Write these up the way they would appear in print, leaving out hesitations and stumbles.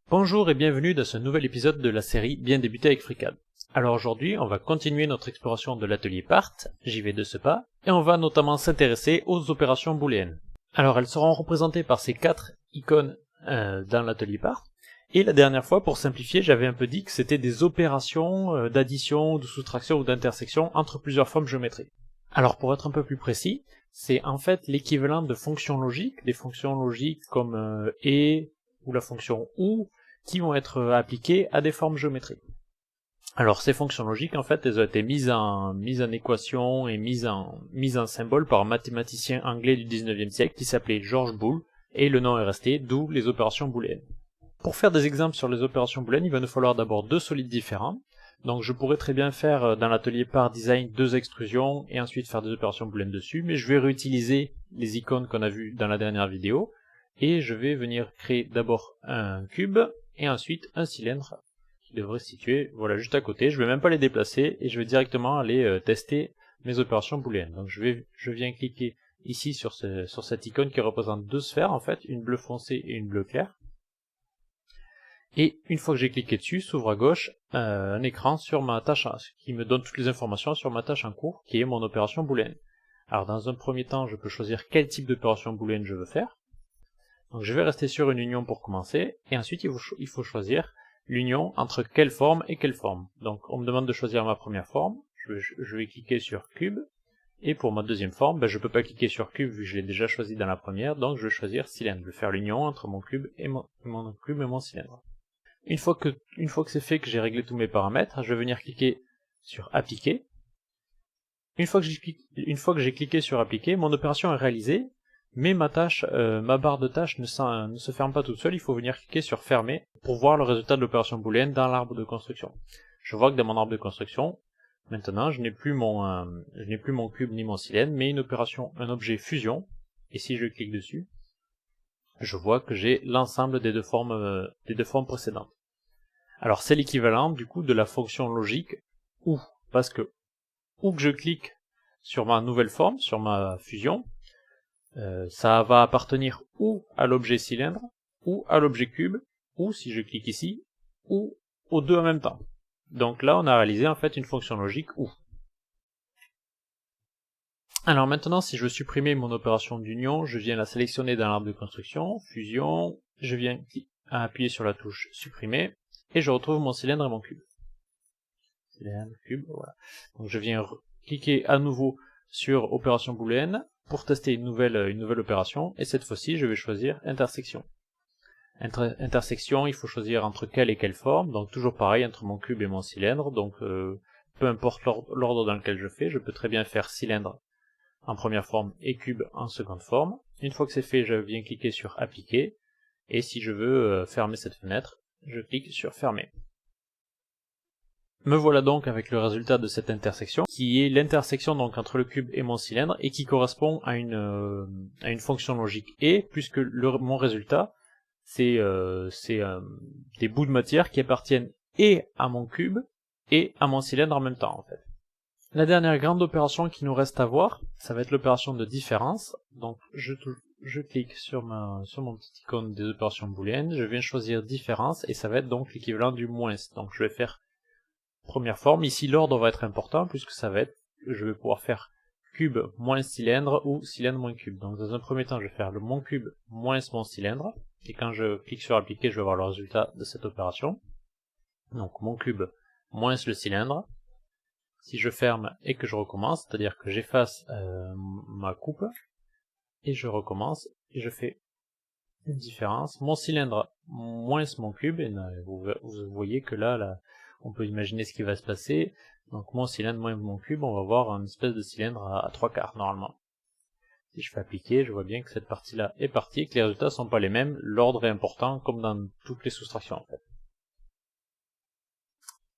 Bonjour et bienvenue dans ce nouvel épisode de la série Bien débuter avec FreeCAD. Alors aujourd'hui, on va continuer notre exploration de l'atelier Part, j'y vais de ce pas, et on va notamment s'intéresser aux opérations booléennes. Alors elles seront représentées par ces 4 icônes dans l'atelier Part, et la dernière fois, pour simplifier, j'avais un peu dit que c'était des opérations d'addition, de soustraction ou d'intersection entre plusieurs formes géométriques. Alors pour être un peu plus précis, c'est en fait l'équivalent de fonctions logiques, des fonctions logiques comme et ou la fonction ou, qui vont être appliquées à des formes géométriques. Alors ces fonctions logiques, en fait, elles ont été mises en équation et mises en symbole par un mathématicien anglais du 19e siècle qui s'appelait George Boole, et le nom est resté, d'où les opérations booléennes. Pour faire des exemples sur les opérations booléennes, il va nous falloir d'abord deux solides différents. Donc je pourrais très bien faire dans l'atelier Part Design deux extrusions et ensuite faire des opérations booléennes dessus, mais je vais réutiliser les icônes qu'on a vues dans la dernière vidéo, et je vais venir créer d'abord un cube et ensuite un cylindre qui devrait se situer voilà, juste à côté. Je ne vais même pas les déplacer et je vais directement aller tester mes opérations booléennes. Donc je viens cliquer ici sur cette icône qui représente deux sphères en fait, une bleue foncé et une bleue claire. Et une fois que j'ai cliqué dessus, s'ouvre à gauche un écran sur ma tâche qui me donne toutes les informations sur ma tâche en cours qui est mon opération booléenne. Alors dans un premier temps, je peux choisir quel type d'opération booléenne je veux faire. Donc je vais rester sur une union pour commencer, et ensuite il faut choisir l'union entre quelle forme et quelle forme. Donc on me demande de choisir ma première forme, je vais cliquer sur cube, et pour ma deuxième forme, je ne peux pas cliquer sur cube vu que je l'ai déjà choisi dans la première, donc je vais choisir cylindre, je vais faire l'union entre mon cube et mon cylindre. Une fois que c'est fait, que j'ai réglé tous mes paramètres, je vais venir cliquer sur appliquer. Une fois que j'ai cliqué sur appliquer, mon opération est réalisée, mais ma barre de tâches ne se ferme pas toute seule, il faut venir cliquer sur fermer pour voir le résultat de l'opération booléenne dans l'arbre de construction. Je vois que dans mon arbre de construction, maintenant je n'ai plus mon cube ni mon cylindre, mais un objet fusion, et si je clique dessus, je vois que j'ai l'ensemble des deux formes précédentes. Alors c'est l'équivalent du coup de la fonction logique ou, parce que où que je clique sur ma nouvelle forme, sur ma fusion, ça va appartenir ou à l'objet cylindre, ou à l'objet cube, ou si je clique ici, ou aux deux en même temps. Donc là on a réalisé en fait une fonction logique ou. Alors maintenant si je veux supprimer mon opération d'union, je viens la sélectionner dans l'arbre de construction, fusion, je viens appuyer sur la touche supprimer, et je retrouve mon cylindre et mon cube. Cylindre, cube, voilà. Donc je viens cliquer à nouveau sur opération booléenne pour tester une nouvelle opération, et cette fois-ci je vais choisir intersection. Intersection, il faut choisir entre quelle et quelle forme, donc toujours pareil entre mon cube et mon cylindre, donc peu importe l'ordre dans lequel je fais, je peux très bien faire cylindre en première forme et cube en seconde forme. Une fois que c'est fait, je viens cliquer sur appliquer, et si je veux fermer cette fenêtre, je clique sur fermer. Me voilà donc avec le résultat de cette intersection, qui est l'intersection donc entre le cube et mon cylindre, et qui correspond à une fonction logique et, puisque mon résultat, c'est des bouts de matière qui appartiennent et à mon cube et à mon cylindre en même temps en fait. La dernière grande opération qui nous reste à voir, ça va être l'opération de différence. Donc je clique sur mon petite icône des opérations booléennes, je viens choisir différence, et ça va être donc l'équivalent du moins. Donc je vais faire première forme, ici l'ordre va être important puisque je vais pouvoir faire cube moins cylindre ou cylindre moins cube. Donc dans un premier temps je vais faire le mon cube moins mon cylindre, et quand je clique sur appliquer je vais avoir le résultat de cette opération. Donc mon cube moins le cylindre. Si je ferme et que je recommence, c'est-à-dire que j'efface ma coupe, et je recommence, et je fais une différence, mon cylindre moins mon cube, et vous voyez que là on peut imaginer ce qui va se passer. Donc mon cylindre moins mon cube, on va avoir un espèce de cylindre à 3/4 normalement. Si je fais appliquer, je vois bien que cette partie-là est partie, et que les résultats sont pas les mêmes, l'ordre est important comme dans toutes les soustractions en fait.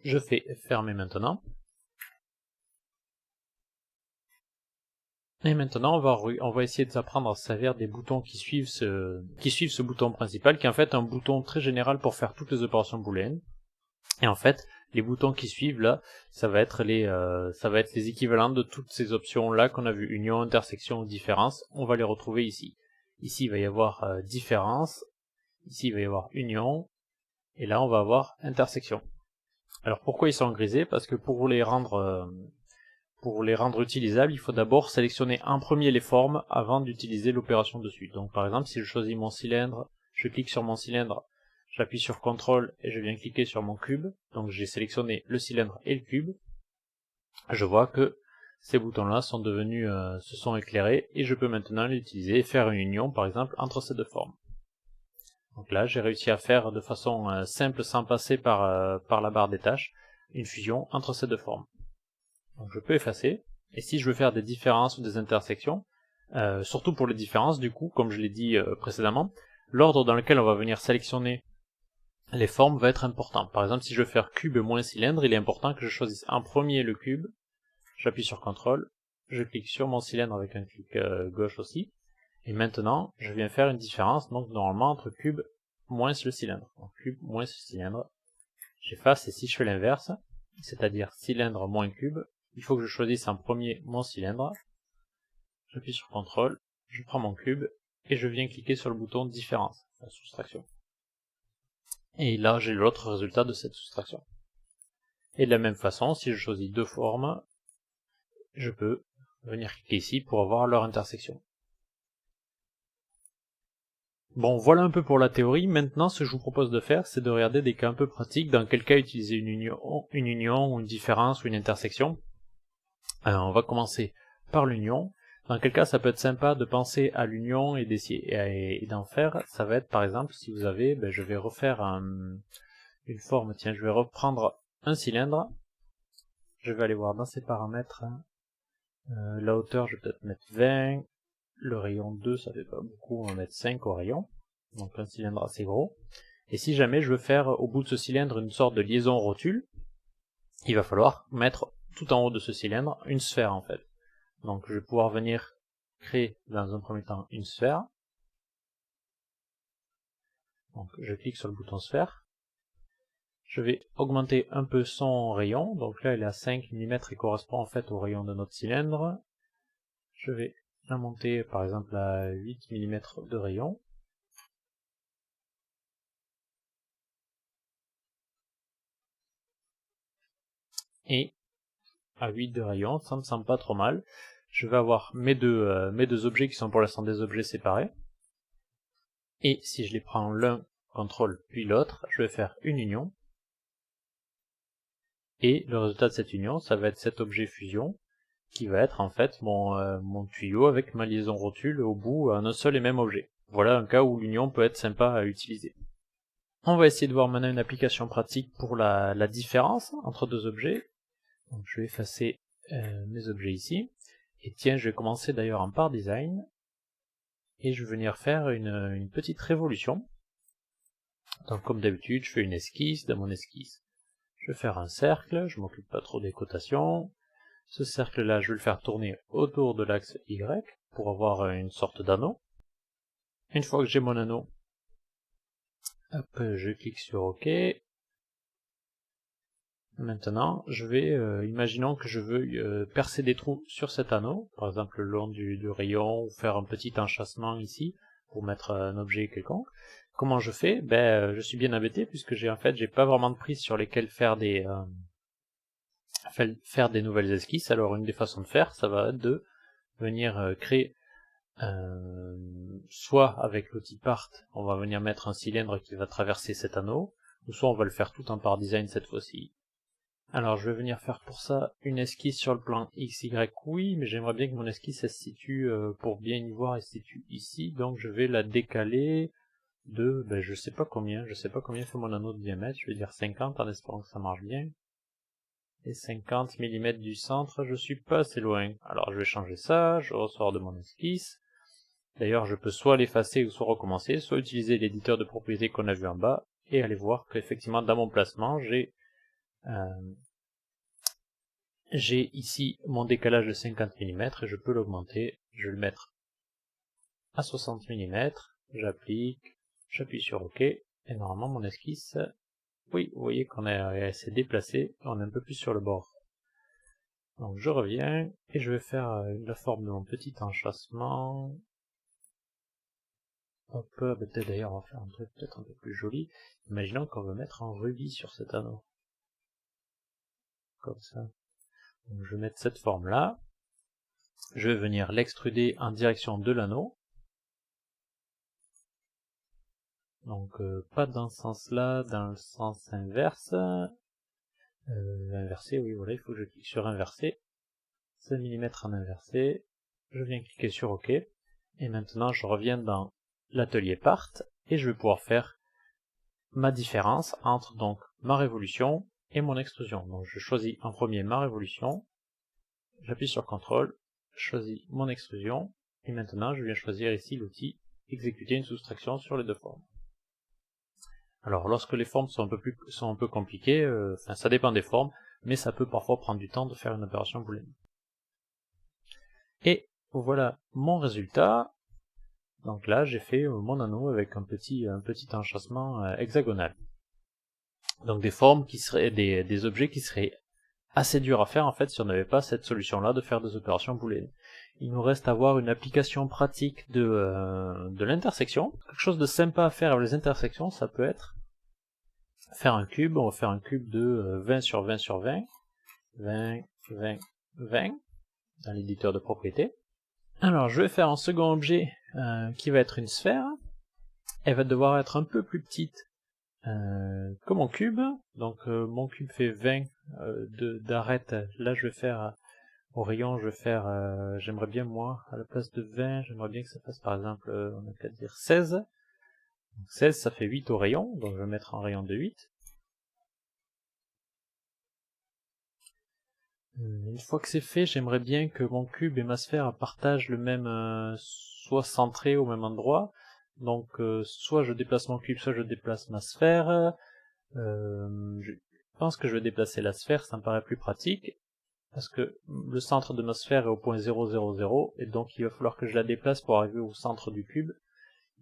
Je fais fermer maintenant. Et maintenant on va essayer de s'apprendre à se servir des boutons qui suivent ce bouton principal, qui est en fait un bouton très général pour faire toutes les opérations booléennes. Et en fait, les boutons qui suivent là, ça va être les équivalents de toutes ces options là qu'on a vu, union, intersection ou différence, on va les retrouver ici. Ici il va y avoir différence, ici il va y avoir union, Et là on va avoir intersection. Alors pourquoi ils sont grisés? Parce que pour les rendre utilisables, il faut d'abord sélectionner en premier les formes avant d'utiliser l'opération dessus. Donc par exemple, si je choisis mon cylindre, je clique sur mon cylindre, j'appuie sur CTRL et je viens cliquer sur mon cube. Donc j'ai sélectionné le cylindre et le cube. Je vois que ces boutons-là sont devenus, se sont éclairés et je peux maintenant l'utiliser et faire une union par exemple entre ces deux formes. Donc là, j'ai réussi à faire de façon simple sans passer par la barre des tâches une fusion entre ces deux formes. Donc je peux effacer, et si je veux faire des différences ou des intersections, surtout pour les différences du coup, comme je l'ai dit précédemment, l'ordre dans lequel on va venir sélectionner les formes va être important. Par exemple, si je veux faire cube moins cylindre, il est important que je choisisse en premier le cube, j'appuie sur CTRL, je clique sur mon cylindre avec un clic gauche aussi, et maintenant je viens faire une différence donc normalement entre cube moins le cylindre. Donc cube moins le cylindre, j'efface, et si je fais l'inverse, c'est-à-dire cylindre moins cube, il faut que je choisisse en premier mon cylindre, j'appuie sur CTRL, je prends mon cube, et je viens cliquer sur le bouton différence, la soustraction. Et là j'ai l'autre résultat de cette soustraction. Et de la même façon, si je choisis deux formes, je peux venir cliquer ici pour avoir leur intersection. Bon, voilà un peu pour la théorie. Maintenant, ce que je vous propose de faire, c'est de regarder des cas un peu pratiques, dans quel cas utiliser une union ou une différence ou une intersection. On va commencer par l'union. Dans quel cas ça peut être sympa de penser à l'union et d'essayer et d'en faire. Ça va être par exemple, si vous avez, je vais refaire une forme, tiens, je vais reprendre un cylindre. Je vais aller voir dans ces paramètres, la hauteur, je vais peut-être mettre 20. Le rayon 2, ça fait pas beaucoup, on va mettre 5 au rayon. Donc un cylindre assez gros. Et si jamais je veux faire au bout de ce cylindre une sorte de liaison rotule, il va falloir mettre tout en haut de ce cylindre une sphère en fait. Donc je vais pouvoir venir créer dans un premier temps une sphère. Donc je clique sur le bouton sphère. Je vais augmenter un peu son rayon. Donc là il est à 5 mm et correspond en fait au rayon de notre cylindre. Je vais la monter par exemple à 8 mm de rayon. Et à 8 de rayon, ça me semble pas trop mal. Je vais avoir mes deux objets qui sont pour l'instant des objets séparés. Et si je les prends l'un, CTRL, puis l'autre, je vais faire une union. Et le résultat de cette union, ça va être cet objet fusion, qui va être en fait mon tuyau avec ma liaison rotule au bout à un seul et même objet. Voilà un cas où l'union peut être sympa à utiliser. On va essayer de voir maintenant une application pratique pour la différence entre deux objets. Donc je vais effacer mes objets ici. Et tiens, je vais commencer d'ailleurs en part design. Et je vais venir faire une petite révolution. Donc comme d'habitude, je fais une esquisse. Dans mon esquisse, je vais faire un cercle, je m'occupe pas trop des cotations. Ce cercle-là, je vais le faire tourner autour de l'axe Y pour avoir une sorte d'anneau. Une fois que j'ai mon anneau, hop, je clique sur OK. Maintenant, je vais, imaginons que je veux percer des trous sur cet anneau, par exemple le long du rayon, ou faire un petit enchâssement ici, pour mettre un objet quelconque. Comment je fais? Je suis bien embêté, puisque j'ai pas vraiment de prise sur lesquelles faire des nouvelles esquisses. Alors une des façons de faire, ça va être de venir créer, soit avec l'outil part, on va venir mettre un cylindre qui va traverser cet anneau, ou soit on va le faire tout en part design cette fois-ci. Alors je vais venir faire pour ça une esquisse sur le plan XY, oui, mais j'aimerais bien que mon esquisse elle se situe, pour bien y voir, elle se situe ici, donc je vais la décaler de, je sais pas combien fait mon anneau de diamètre, je vais dire 50 en espérant que ça marche bien. Et 50 mm du centre, je suis pas assez loin. Alors je vais changer ça, je ressors de mon esquisse. D'ailleurs je peux soit l'effacer ou soit recommencer, soit utiliser l'éditeur de propriétés qu'on a vu en bas, et aller voir qu'effectivement dans mon placement j'ai ici mon décalage de 50 mm et je peux l'augmenter, je vais le mettre à 60 mm, j'appuie sur OK, et normalement mon esquisse, oui, vous voyez qu'on s'est déplacé, on est un peu plus sur le bord. Donc je reviens, et je vais faire la forme de mon petit enchâssement. Hop, peut-être d'ailleurs on va faire un truc peut-être un peu plus joli. Imaginons qu'on veut mettre un rubis sur cet anneau. Comme ça. Donc je vais mettre cette forme là. Je vais venir l'extruder en direction de l'anneau. Donc pas dans ce sens-là, dans le sens inverse. Inversé, oui voilà, il faut que je clique sur inversé. 5 mm en inversé. Je viens cliquer sur OK. Et maintenant je reviens dans l'atelier Part et je vais pouvoir faire ma différence entre donc ma révolution et mon extrusion. Donc je choisis en premier ma révolution, j'appuie sur CTRL, je choisis mon extrusion et maintenant je viens choisir ici l'outil exécuter une soustraction sur les deux formes. Alors lorsque les formes sont un peu compliquées, ça dépend des formes, mais ça peut parfois prendre du temps de faire une opération booléenne. Et voilà mon résultat. Donc là j'ai fait mon anneau avec un petit enchâssement hexagonal. Donc des formes qui seraient des objets qui seraient assez durs à faire en fait si on n'avait pas cette solution là de faire des opérations booléennes. Il nous reste à voir une application pratique de l'intersection. Quelque chose de sympa à faire avec les intersections, ça peut être faire un cube. On va faire un cube de 20 sur 20 sur 20, 20, 20, 20 dans l'éditeur de propriété. Alors je vais faire un second objet qui va être une sphère. Elle va devoir être un peu plus petite que mon cube. Donc mon cube fait 20 d'arête. Là je vais faire au rayon, je vais faire, j'aimerais bien moi, à la place de 20, j'aimerais bien que ça fasse par exemple, on a qu'à dire 16. Donc 16 ça fait 8 au rayon, donc je vais mettre un rayon de 8. Une fois que c'est fait, j'aimerais bien que mon cube et ma sphère partagent le même, soit centré au même endroit. Donc soit je déplace mon cube, soit je déplace ma sphère. Je pense que je vais déplacer la sphère, ça me paraît plus pratique. Parce que le centre de ma sphère est au point 0, 0, 0, et donc il va falloir que je la déplace pour arriver au centre du cube.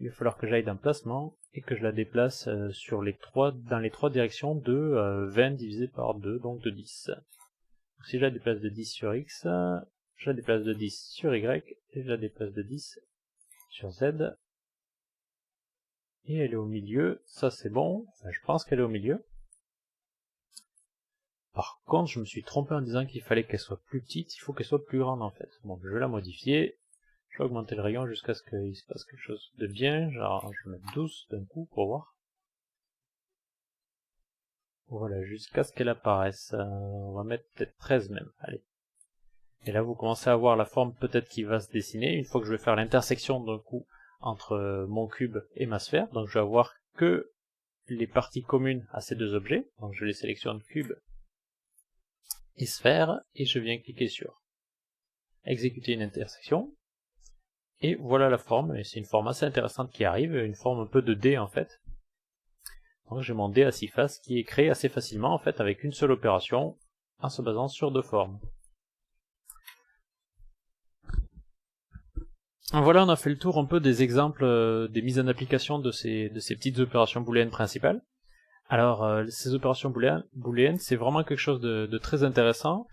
Il va falloir que j'aille dans placement, et que je la déplace dans les trois directions de 20 divisé par 2, donc de 10. Donc, si je la déplace de 10 sur X, je la déplace de 10 sur Y, et je la déplace de 10 sur Z. Et elle est au milieu, ça c'est bon, enfin, je pense qu'elle est au milieu. Par contre, je me suis trompé en disant qu'il fallait qu'elle soit plus petite, il faut qu'elle soit plus grande en fait. Bon, je vais la modifier, je vais augmenter le rayon jusqu'à ce qu'il se passe quelque chose de bien, genre je vais mettre 12 d'un coup pour voir. Voilà, jusqu'à ce qu'elle apparaisse, on va mettre peut-être 13 même, allez. Et là vous commencez à voir la forme peut-être qui va se dessiner, une fois que je vais faire l'intersection d'un coup entre mon cube et ma sphère, donc je vais avoir que les parties communes à ces deux objets, donc je les sélectionne cube et sphère, et je viens cliquer sur exécuter une intersection, et voilà la forme, et c'est une forme assez intéressante qui arrive, une forme un peu de dé en fait. Donc j'ai mon dé à 6 faces qui est créé assez facilement en fait avec une seule opération, en se basant sur deux formes. Voilà, on a fait le tour un peu des exemples, des mises en application de ces petites opérations booléennes principales. Alors, ces opérations booléennes, c'est vraiment quelque chose de très intéressant,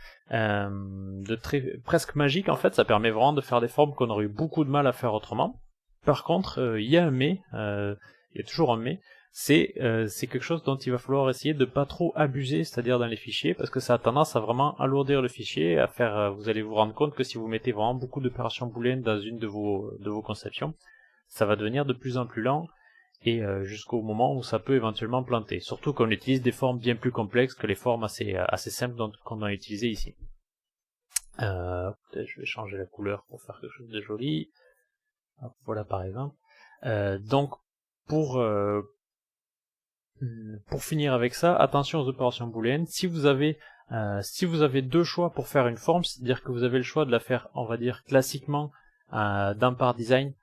presque magique en fait, ça permet vraiment de faire des formes qu'on aurait eu beaucoup de mal à faire autrement. Par contre, il y a un mais, il y a toujours un mais, c'est quelque chose dont il va falloir essayer de pas trop abuser, c'est-à-dire dans les fichiers, parce que ça a tendance à vraiment alourdir le fichier, à faire, vous allez vous rendre compte que si vous mettez vraiment beaucoup d'opérations booléennes dans une de vos conceptions, ça va devenir de plus en plus lent, et jusqu'au moment où ça peut éventuellement planter. Surtout qu'on utilise des formes bien plus complexes que les formes assez simples qu'on a utilisées ici. Peut-être je vais changer la couleur pour faire quelque chose de joli. Hop, voilà par exemple. Donc pour finir avec ça, attention aux opérations booléennes. Si vous avez deux choix pour faire une forme, c'est-à-dire que vous avez le choix de la faire, on va dire classiquement dans Part Design,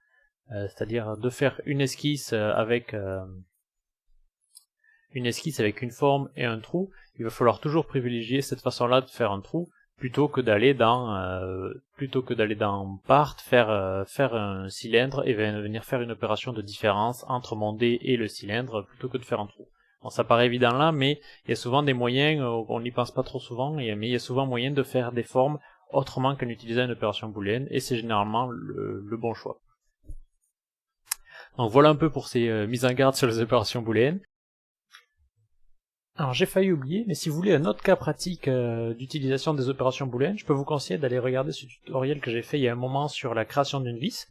c'est-à-dire de faire une esquisse avec une forme et un trou, il va falloir toujours privilégier cette façon-là de faire un trou plutôt que d'aller dans Part, faire un cylindre et venir faire une opération de différence entre mon dé et le cylindre plutôt que de faire un trou. Bon, ça paraît évident là, mais il y a souvent des moyens, on n'y pense pas trop souvent, mais il y a souvent moyen de faire des formes autrement qu'en utilisant une opération booléenne, et c'est généralement le bon choix. Donc voilà un peu pour ces mises en garde sur les opérations booléennes. Alors j'ai failli oublier, mais si vous voulez un autre cas pratique d'utilisation des opérations booléennes, je peux vous conseiller d'aller regarder ce tutoriel que j'ai fait il y a un moment sur la création d'une vis.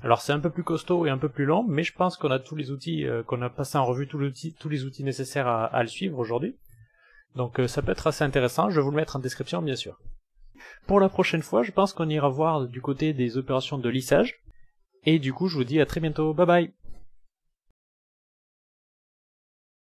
Alors c'est un peu plus costaud et un peu plus long, mais je pense qu'on a tous les outils, qu'on a passé en revue tous les outils nécessaires à le suivre aujourd'hui. Donc ça peut être assez intéressant, je vais vous le mettre en description bien sûr. Pour la prochaine fois, je pense qu'on ira voir du côté des opérations de lissage. Et du coup, je vous dis à très bientôt, bye bye!